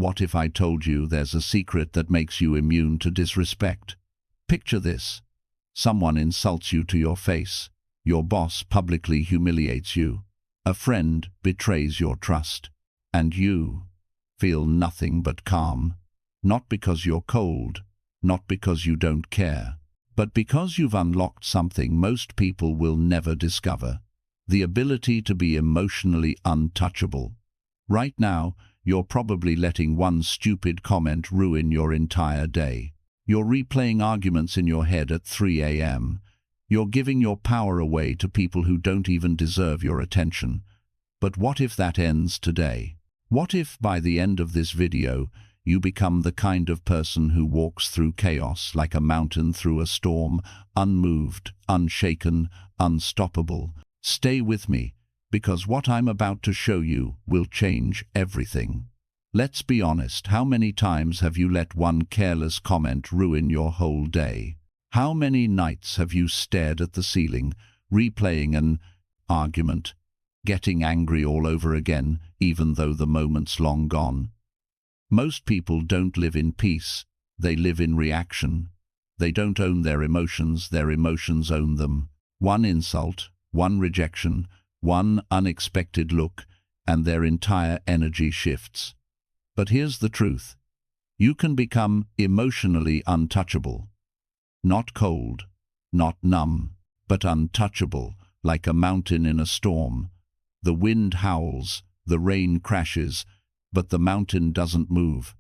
What if I told you there's a secret that makes you immune to disrespect? Picture this. Someone insults you to your face. Your boss publicly humiliates you. A friend betrays your trust. And you feel nothing but calm. Not because you're cold, not because you don't care, but because you've unlocked something most people will never discover. The ability to be emotionally untouchable. Right now, you're probably letting one stupid comment ruin your entire day. You're replaying arguments in your head at 3 a.m. You're giving your power away to people who don't even deserve your attention. But what if that ends today? What if by the end of this video, you become the kind of person who walks through chaos like a mountain through a storm, unmoved, unshaken, unstoppable? Stay with me, because what I'm about to show you will change everything. Let's be honest, how many times have you let one careless comment ruin your whole day? How many nights have you stared at the ceiling, replaying an argument, getting angry all over again, even though the moment's long gone? Most people don't live in peace, they live in reaction. They don't own their emotions own them. One insult, one rejection, one unexpected look, and their entire energy shifts. But here's the truth. You can become emotionally untouchable. Not cold, not numb, but untouchable, like a mountain in a storm. The wind howls, the rain crashes, but the mountain doesn't move.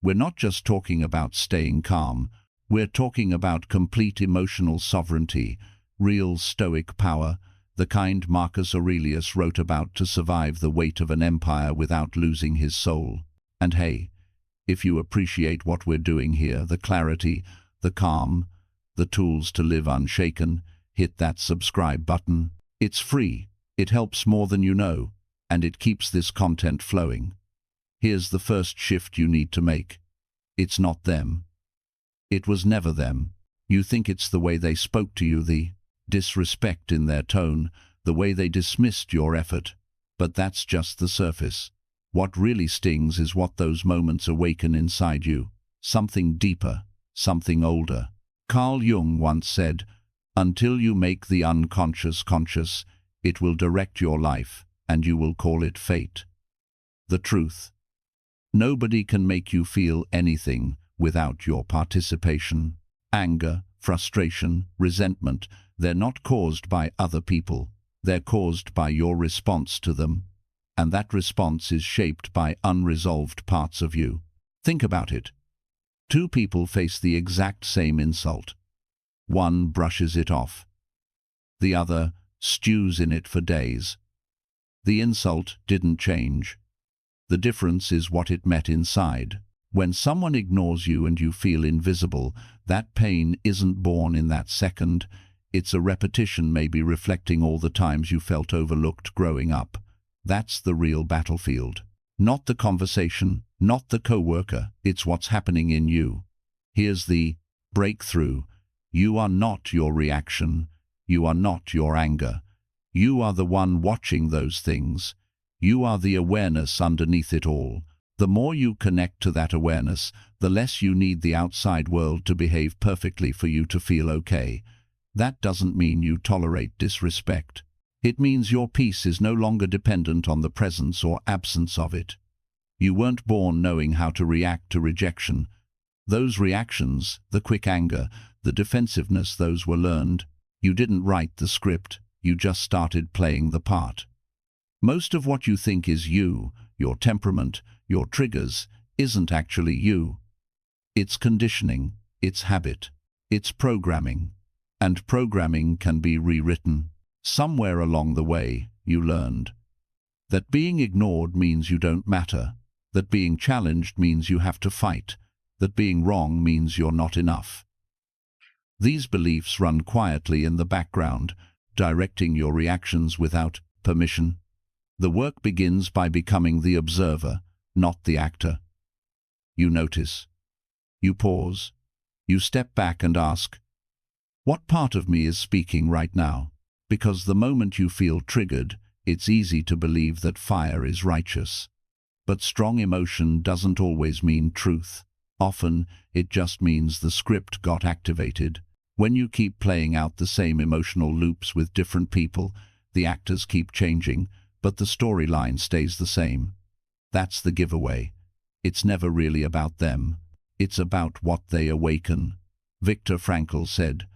We're not just talking about staying calm, we're talking about complete emotional sovereignty, real Stoic power, the kind Marcus Aurelius wrote about to survive the weight of an empire without losing his soul. And hey, if you appreciate what we're doing here, the clarity, the calm, the tools to live unshaken, hit that subscribe button. It's free, it helps more than you know, and it keeps this content flowing. Here's the first shift you need to make. It's not them. It was never them. You think it's the way they spoke to you, the disrespect in their tone, the way they dismissed your effort. But that's just the surface. What really stings is what those moments awaken inside you. Something deeper, something older. Carl Jung once said, "Until you make the unconscious conscious, it will direct your life, and you will call it fate." The truth. Nobody can make you feel anything without your participation. Anger, frustration, resentment, they're not caused by other people. They're caused by your response to them. And that response is shaped by unresolved parts of you. Think about it. Two people face the exact same insult. One brushes it off. The other stews in it for days. The insult didn't change. The difference is what it met inside. When someone ignores you and you feel invisible, that pain isn't born in that second. It's a repetition, maybe reflecting all the times you felt overlooked growing up. That's the real battlefield. Not the conversation, not the coworker, it's what's happening in you. Here's the breakthrough. You are not your reaction. You are not your anger. You are the one watching those things. You are the awareness underneath it all. The more you connect to that awareness, the less you need the outside world to behave perfectly for you to feel okay. That doesn't mean you tolerate disrespect. It means your peace is no longer dependent on the presence or absence of it. You weren't born knowing how to react to rejection. Those reactions, the quick anger, the defensiveness, those were learned. You didn't write the script, you just started playing the part. Most of what you think is you, your temperament, your triggers, isn't actually you. It's conditioning, it's habit, it's programming. And programming can be rewritten. Somewhere along the way, you learned that being ignored means you don't matter, that being challenged means you have to fight, that being wrong means you're not enough. These beliefs run quietly in the background, directing your reactions without permission. The work begins by becoming the observer, not the actor. You notice. You pause. You step back and ask, what part of me is speaking right now? Because the moment you feel triggered, it's easy to believe that fire is righteous. But strong emotion doesn't always mean truth. Often, it just means the script got activated. When you keep playing out the same emotional loops with different people, the actors keep changing, but the storyline stays the same. That's the giveaway. It's never really about them. It's about what they awaken. Viktor Frankl said,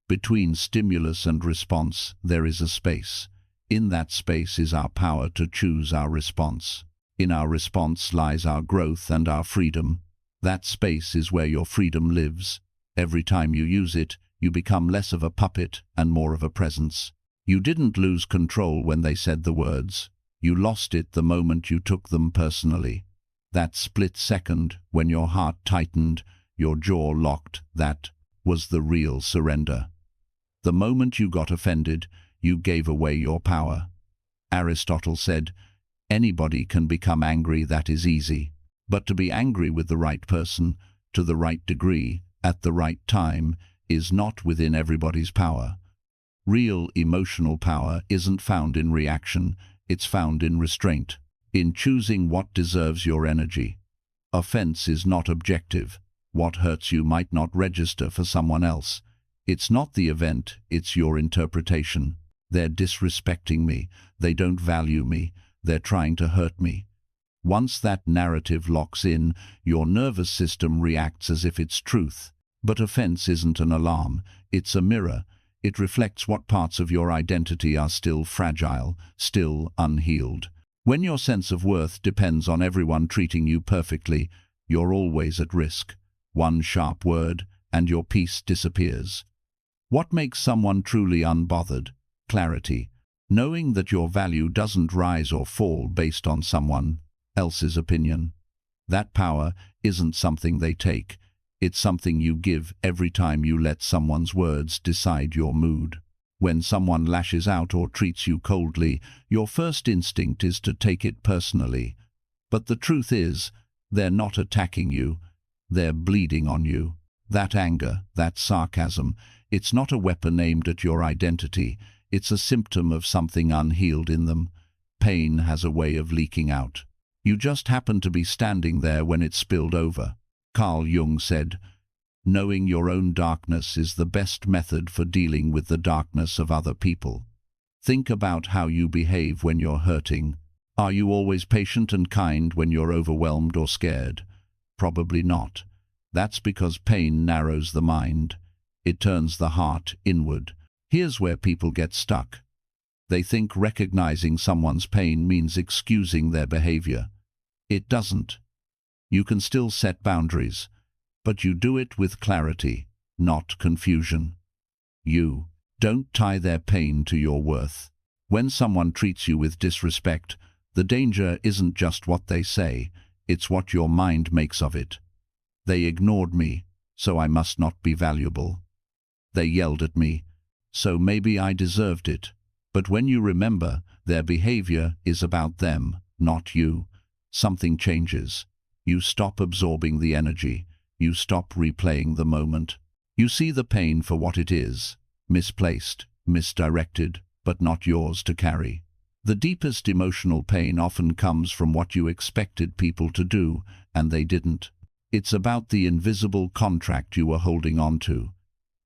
"Between stimulus and response, there is a space. In that space is our power to choose our response. In our response lies our growth and our freedom. That space is where your freedom lives. Every time you use it, you become less of a puppet and more of a presence. You didn't lose control when they said the words. You lost it the moment you took them personally. That split second, when your heart tightened, your jaw locked, that was the real surrender. The moment you got offended, you gave away your power." Aristotle said, "Anybody can become angry, that is easy. But to be angry with the right person, to the right degree, at the right time, is not within everybody's power. Real emotional power isn't found in reaction, it's found in restraint, in choosing what deserves your energy. Offense is not objective. What hurts you might not register for someone else. It's not the event, it's your interpretation. They're disrespecting me, they don't value me, they're trying to hurt me." Once that narrative locks in, your nervous system reacts as if it's truth. But offense isn't an alarm, it's a mirror. It reflects what parts of your identity are still fragile, still unhealed. When your sense of worth depends on everyone treating you perfectly, you're always at risk. One sharp word, and your peace disappears. What makes someone truly unbothered? Clarity. Knowing that your value doesn't rise or fall based on someone else's opinion. That power isn't something they take. It's something you give every time you let someone's words decide your mood. When someone lashes out or treats you coldly, your first instinct is to take it personally. But the truth is, they're not attacking you, they're bleeding on you. That anger, that sarcasm, it's not a weapon aimed at your identity, it's a symptom of something unhealed in them. Pain has a way of leaking out. You just happen to be standing there when it spilled over. Carl Jung said, "Knowing your own darkness is the best method for dealing with the darkness of other people." Think about how you behave when you're hurting. Are you always patient and kind when you're overwhelmed or scared? Probably not. That's because pain narrows the mind. It turns the heart inward. Here's where people get stuck. They think recognizing someone's pain means excusing their behavior. It doesn't. You can still set boundaries, but you do it with clarity, not confusion. You don't tie their pain to your worth. When someone treats you with disrespect, the danger isn't just what they say, it's what your mind makes of it. They ignored me, so I must not be valuable. They yelled at me, so maybe I deserved it. But when you remember their behavior is about them, not you, something changes. You stop absorbing the energy. You stop replaying the moment. You see the pain for what it is, misplaced, misdirected, but not yours to carry. The deepest emotional pain often comes from what you expected people to do, and they didn't. It's about the invisible contract you were holding on to.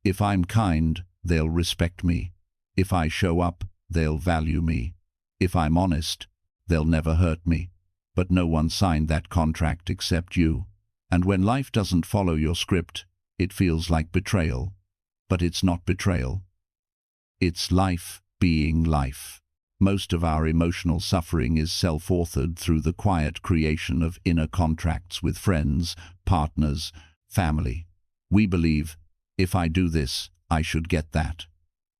If I'm kind, they'll respect me. If I show up, they'll value me. If I'm honest, they'll never hurt me. But no one signed that contract except you. And when life doesn't follow your script, it feels like betrayal. But it's not betrayal. It's life being life. Most of our emotional suffering is self-authored through the quiet creation of inner contracts with friends, partners, family. We believe, if I do this, I should get that.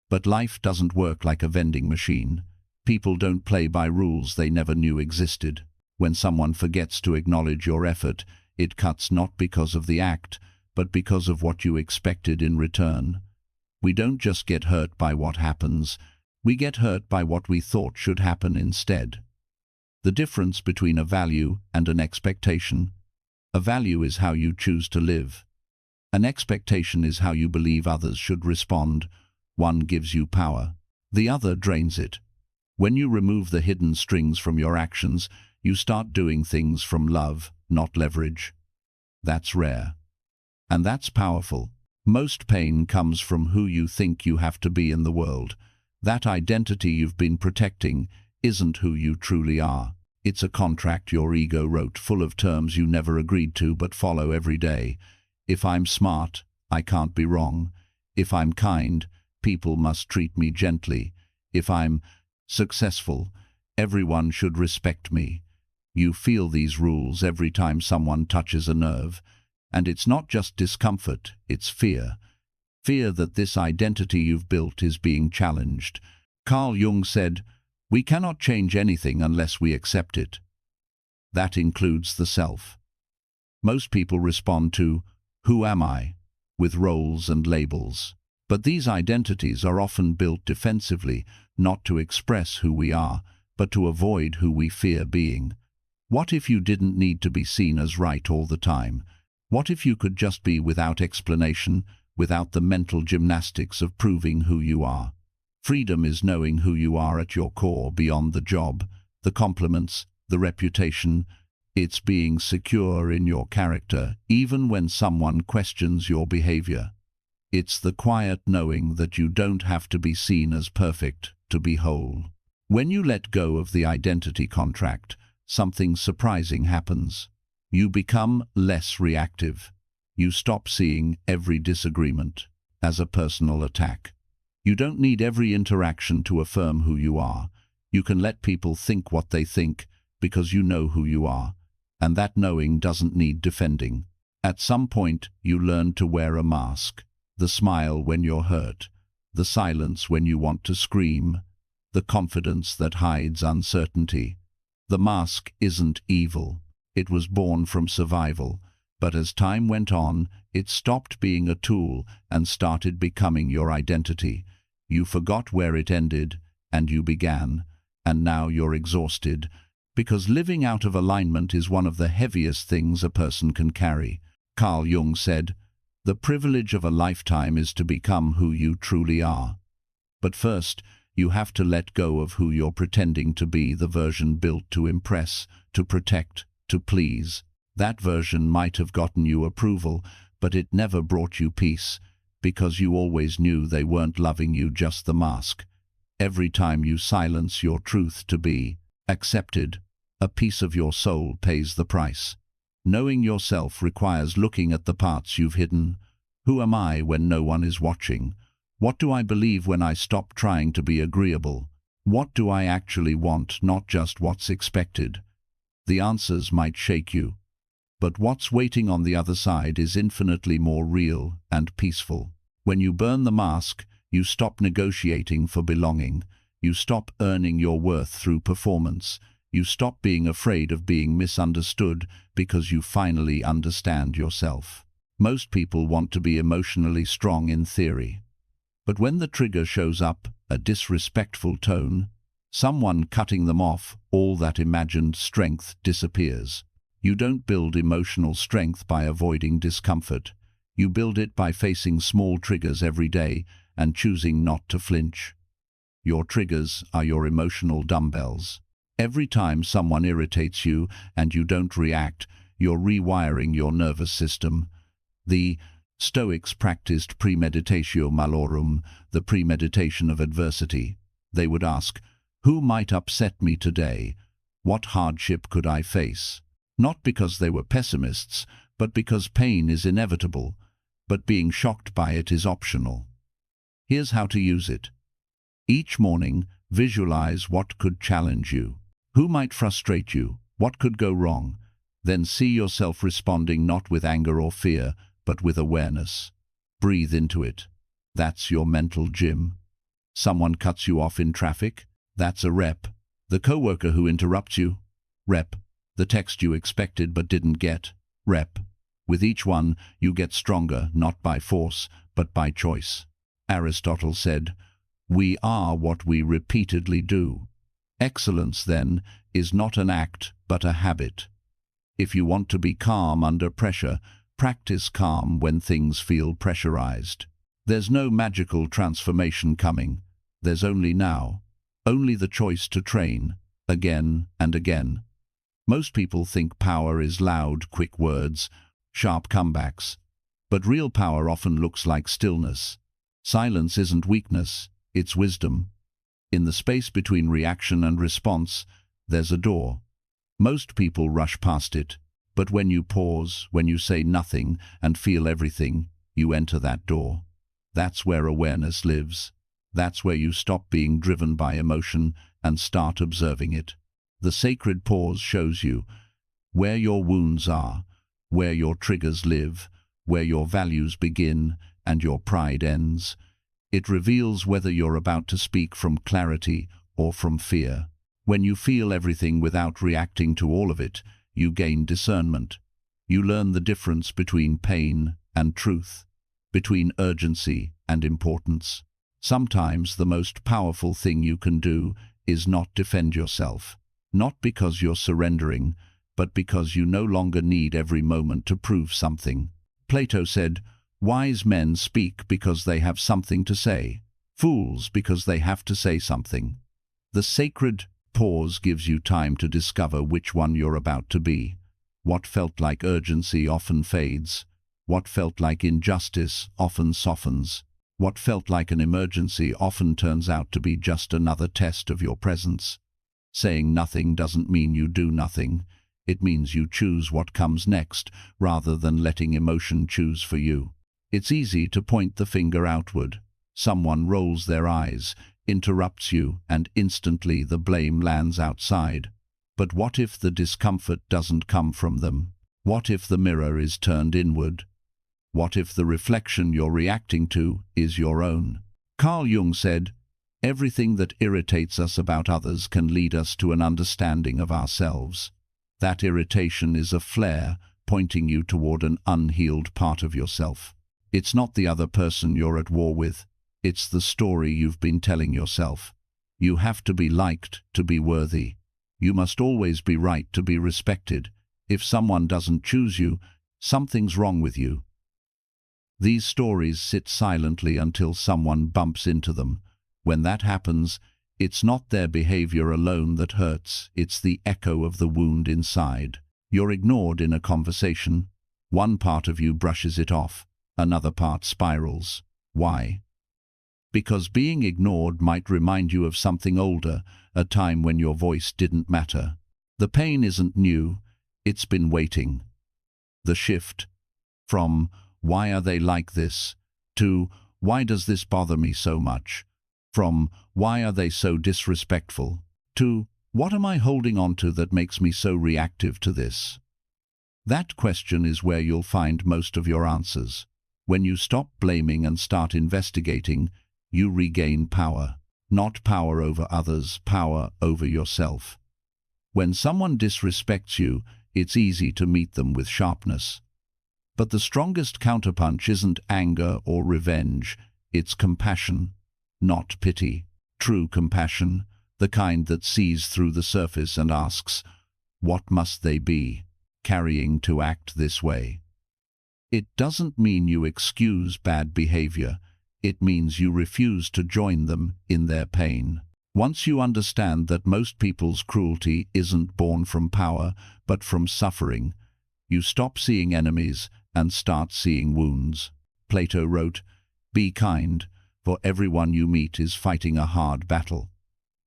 But life doesn't work like a vending machine. People don't play by rules they never knew existed. When someone forgets to acknowledge your effort, it cuts not because of the act, but because of what you expected in return. We don't just get hurt by what happens, we get hurt by what we thought should happen instead. The difference between a value and an expectation. A value is how you choose to live. An expectation is how you believe others should respond. One gives you power, the other drains it. When you remove the hidden strings from your actions, you start doing things from love, not leverage. That's rare. And that's powerful. Most pain comes from who you think you have to be in the world. That identity you've been protecting isn't who you truly are. It's a contract your ego wrote, full of terms you never agreed to but follow every day. If I'm smart, I can't be wrong. If I'm kind, people must treat me gently. If I'm successful, everyone should respect me. You feel these rules every time someone touches a nerve. And it's not just discomfort, it's fear. Fear that this identity you've built is being challenged. Carl Jung said, "We cannot change anything unless we accept it." That includes the self. Most people respond to, "Who am I?" with roles and labels. But these identities are often built defensively, not to express who we are, but to avoid who we fear being. What if you didn't need to be seen as right all the time? What if you could just be without explanation, without the mental gymnastics of proving who you are? Freedom is knowing who you are at your core, beyond the job, the compliments, the reputation. It's being secure in your character, even when someone questions your behavior. It's the quiet knowing that you don't have to be seen as perfect to be whole. When you let go of the identity contract, something surprising happens. You become less reactive. You stop seeing every disagreement as a personal attack. You don't need every interaction to affirm who you are. You can let people think what they think because you know who you are, and that knowing doesn't need defending. At some point, you learn to wear a mask. The smile when you're hurt, the silence when you want to scream, the confidence that hides uncertainty. The mask isn't evil. It was born from survival, but as time went on, it stopped being a tool and started becoming your identity. You forgot where it ended, and you began, and now you're exhausted, because living out of alignment is one of the heaviest things a person can carry. Carl Jung said, "The privilege of a lifetime is to become who you truly are. But first, you have to let go of who you're pretending to be, the version built to impress, to protect, to please. That version might have gotten you approval, but it never brought you peace, because you always knew they weren't loving you, just the mask. Every time you silence your truth to be accepted, a piece of your soul pays the price. Knowing yourself requires looking at the parts you've hidden. Who am I when no one is watching? What do I believe when I stop trying to be agreeable? What do I actually want, not just what's expected?" The answers might shake you, but what's waiting on the other side is infinitely more real and peaceful. When you burn the mask, you stop negotiating for belonging. You stop earning your worth through performance. You stop being afraid of being misunderstood because you finally understand yourself. Most people want to be emotionally strong in theory. But when the trigger shows up, a disrespectful tone, someone cutting them off, all that imagined strength disappears. You don't build emotional strength by avoiding discomfort. You build it by facing small triggers every day and choosing not to flinch. Your triggers are your emotional dumbbells. Every time someone irritates you and you don't react, you're rewiring your nervous system. The Stoics practiced premeditatio malorum, the premeditation of adversity. They would ask, "Who might upset me today? What hardship could I face?" Not because they were pessimists, but because pain is inevitable, but being shocked by it is optional. Here's how to use it. Each morning, visualize what could challenge you. Who might frustrate you? What could go wrong? Then see yourself responding not with anger or fear, but with awareness. Breathe into it. That's your mental gym. Someone cuts you off in traffic? That's a rep. The coworker who interrupts you? Rep. The text you expected but didn't get? Rep. With each one, you get stronger, not by force, but by choice. Aristotle said, "We are what we repeatedly do." Excellence, then, is not an act, but a habit. If you want to be calm under pressure, practice calm when things feel pressurized. There's no magical transformation coming. There's only now. Only the choice to train, again and again. Most people think power is loud, quick words, sharp comebacks. But real power often looks like stillness. Silence isn't weakness, it's wisdom. In the space between reaction and response, there's a door. Most people rush past it, but when you pause, when you say nothing and feel everything, you enter that door. That's where awareness lives. That's where you stop being driven by emotion and start observing it. The sacred pause shows you where your wounds are, where your triggers live, where your values begin and your pride ends. It reveals whether you're about to speak from clarity or from fear. When you feel everything without reacting to all of it, you gain discernment. You learn the difference between pain and truth, between urgency and importance. Sometimes the most powerful thing you can do is not defend yourself, not because you're surrendering, but because you no longer need every moment to prove something. Plato said, "Wise men speak because they have something to say, fools because they have to say something." The sacred pause gives you time to discover which one you're about to be. What felt like urgency often fades. What felt like injustice often softens. What felt like an emergency often turns out to be just another test of your presence. Saying nothing doesn't mean you do nothing. It means you choose what comes next, rather than letting emotion choose for you. It's easy to point the finger outward. Someone rolls their eyes, interrupts you, and instantly the blame lands outside. But what if the discomfort doesn't come from them? What if the mirror is turned inward? What if the reflection you're reacting to is your own? Carl Jung said, "Everything that irritates us about others can lead us to an understanding of ourselves." That irritation is a flare pointing you toward an unhealed part of yourself. It's not the other person you're at war with. It's the story you've been telling yourself. You have to be liked to be worthy. You must always be right to be respected. If someone doesn't choose you, something's wrong with you. These stories sit silently until someone bumps into them. When that happens, it's not their behavior alone that hurts, it's the echo of the wound inside. You're ignored in a conversation. One part of you brushes it off, another part spirals. Why? Because being ignored might remind you of something older, a time when your voice didn't matter. The pain isn't new, it's been waiting. The shift from "why are they like this?" to "why does this bother me so much?" From "why are they so disrespectful?" to "what am I holding on to that makes me so reactive to this?" That question is where you'll find most of your answers. When you stop blaming and start investigating, you regain power. Not power over others, power over yourself. When someone disrespects you, it's easy to meet them with sharpness. But the strongest counterpunch isn't anger or revenge, it's compassion. Not pity. True compassion, the kind that sees through the surface and asks, what must they be carrying to act this way? It doesn't mean you excuse bad behavior. It means you refuse to join them in their pain. Once you understand that most people's cruelty isn't born from power, but from suffering, you stop seeing enemies and start seeing wounds. Plato wrote, "Be kind, for everyone you meet is fighting a hard battle."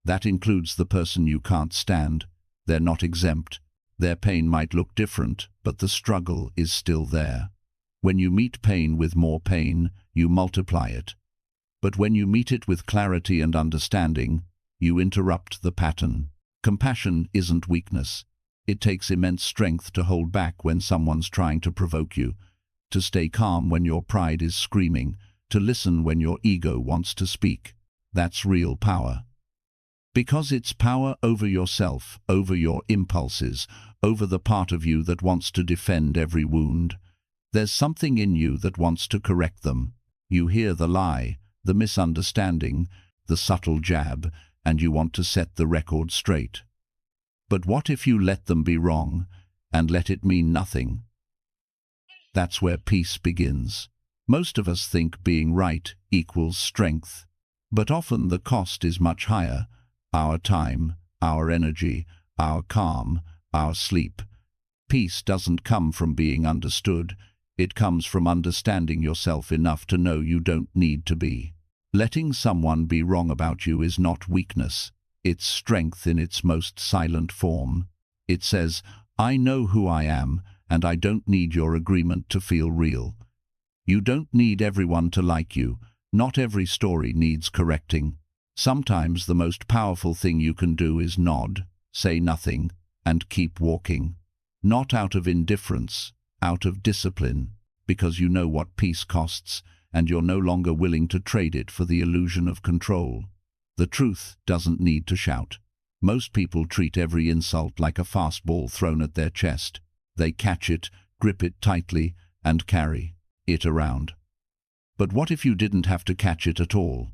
That includes the person you can't stand. They're not exempt. Their pain might look different, but the struggle is still there. When you meet pain with more pain, you multiply it. But when you meet it with clarity and understanding, you interrupt the pattern. Compassion isn't weakness. It takes immense strength to hold back when someone's trying to provoke you, to stay calm when your pride is screaming, to listen when your ego wants to speak. That's real power. Because it's power over yourself, over your impulses, over the part of you that wants to defend every wound. There's something in you that wants to correct them. You hear the lie, the misunderstanding, the subtle jab, and you want to set the record straight. But what if you let them be wrong, and let it mean nothing? That's where peace begins. Most of us think being right equals strength, but often the cost is much higher. Our time, our energy, our calm, our sleep. Peace doesn't come from being understood. It comes from understanding yourself enough to know you don't need to be. Letting someone be wrong about you is not weakness. It's strength in its most silent form. It says, I know who I am, and I don't need your agreement to feel real. You don't need everyone to like you. Not every story needs correcting. Sometimes the most powerful thing you can do is nod, say nothing, and keep walking. Not out of indifference, out of discipline, because you know what peace costs, and you're no longer willing to trade it for the illusion of control. The truth doesn't need to shout. Most people treat every insult like a fastball thrown at their chest. They catch it, grip it tightly, and carry it around. But what if you didn't have to catch it at all?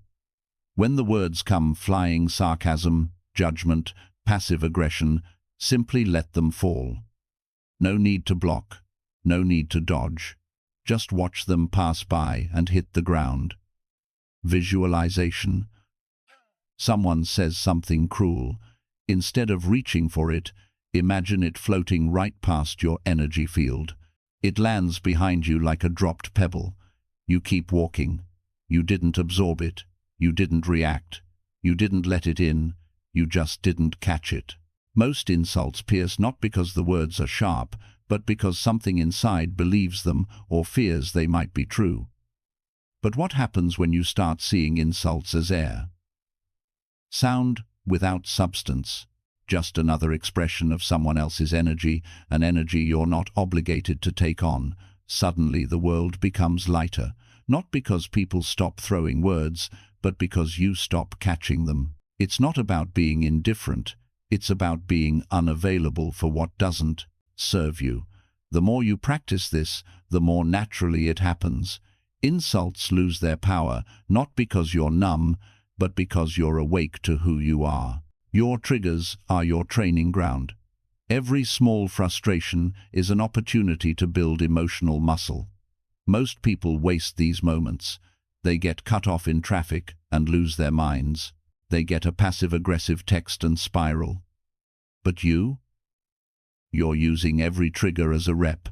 When the words come flying, sarcasm, judgment, passive aggression, simply let them fall. No need to block, no need to dodge. Just watch them pass by and hit the ground. Visualization. Someone says something cruel. Instead of reaching for it, imagine it floating right past your energy field. It lands behind you like a dropped pebble. You keep walking. You didn't absorb it. You didn't react. You didn't let it in. You just didn't catch it. Most insults pierce not because the words are sharp, but because something inside believes them or fears they might be true. But what happens when you start seeing insults as air? Sound without substance. Just another expression of someone else's energy, an energy you're not obligated to take on. Suddenly the world becomes lighter, not because people stop throwing words, but because you stop catching them. It's not about being indifferent. It's about being unavailable for what doesn't serve you. The more you practice this, the more naturally it happens. Insults lose their power, not because you're numb, but because you're awake to who you are. Your triggers are your training ground. Every small frustration is an opportunity to build emotional muscle. Most people waste these moments. They get cut off in traffic and lose their minds. They get a passive-aggressive text and spiral. But you? You're using every trigger as a rep.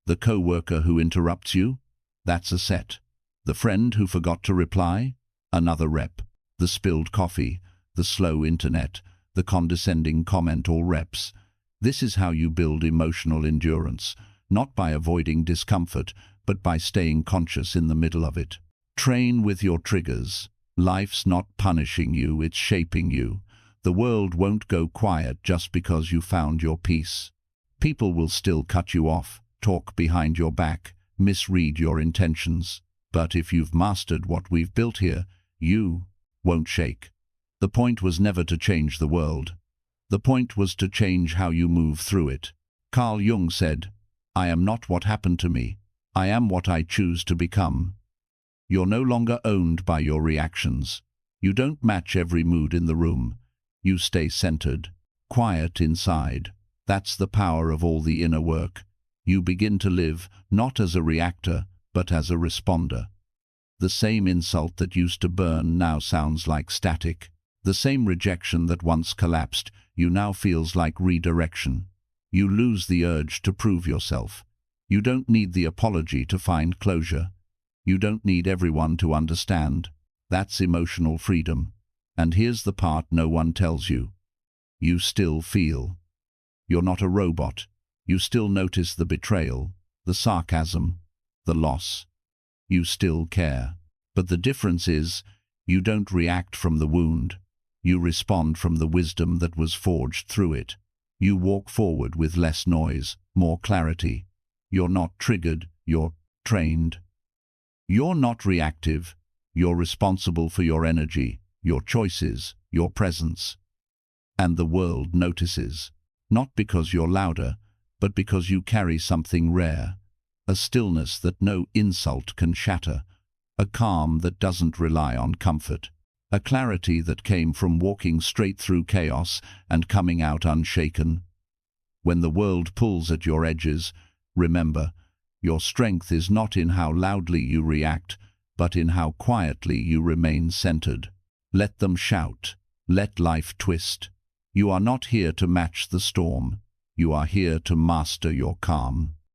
The coworker who interrupts you? That's a set. The friend who forgot to reply? Another rep. The spilled coffee, the slow internet, the condescending comment, all reps. This is how you build emotional endurance, not by avoiding discomfort, but by staying conscious in the middle of it. Train with your triggers. Life's not punishing you, it's shaping you. The world won't go quiet just because you found your peace. People will still cut you off, talk behind your back, misread your intentions. But if you've mastered what we've built here, you won't shake. The point was never to change the world. The point was to change how you move through it. Carl Jung said, "I am not what happened to me. I am what I choose to become." You're no longer owned by your reactions. You don't match every mood in the room. You stay centered, quiet inside. That's the power of all the inner work. You begin to live not as a reactor, but as a responder. The same insult that used to burn now sounds like static. The same rejection that once collapsed you now feels like redirection. You lose the urge to prove yourself. You don't need the apology to find closure. You don't need everyone to understand. That's emotional freedom. And here's the part no one tells you. You still feel. You're not a robot. You still notice the betrayal, the sarcasm, the loss. You still care. But the difference is, you don't react from the wound. You respond from the wisdom that was forged through it. You walk forward with less noise, more clarity. You're not triggered, you're trained. You're not reactive. You're responsible for your energy, your choices, your presence. And the world notices. Not because you're louder, but because you carry something rare. A stillness that no insult can shatter. A calm that doesn't rely on comfort. A clarity that came from walking straight through chaos and coming out unshaken. When the world pulls at your edges, remember, your strength is not in how loudly you react, but in how quietly you remain centered. Let them shout. Let life twist. You are not here to match the storm. You are here to master your calm.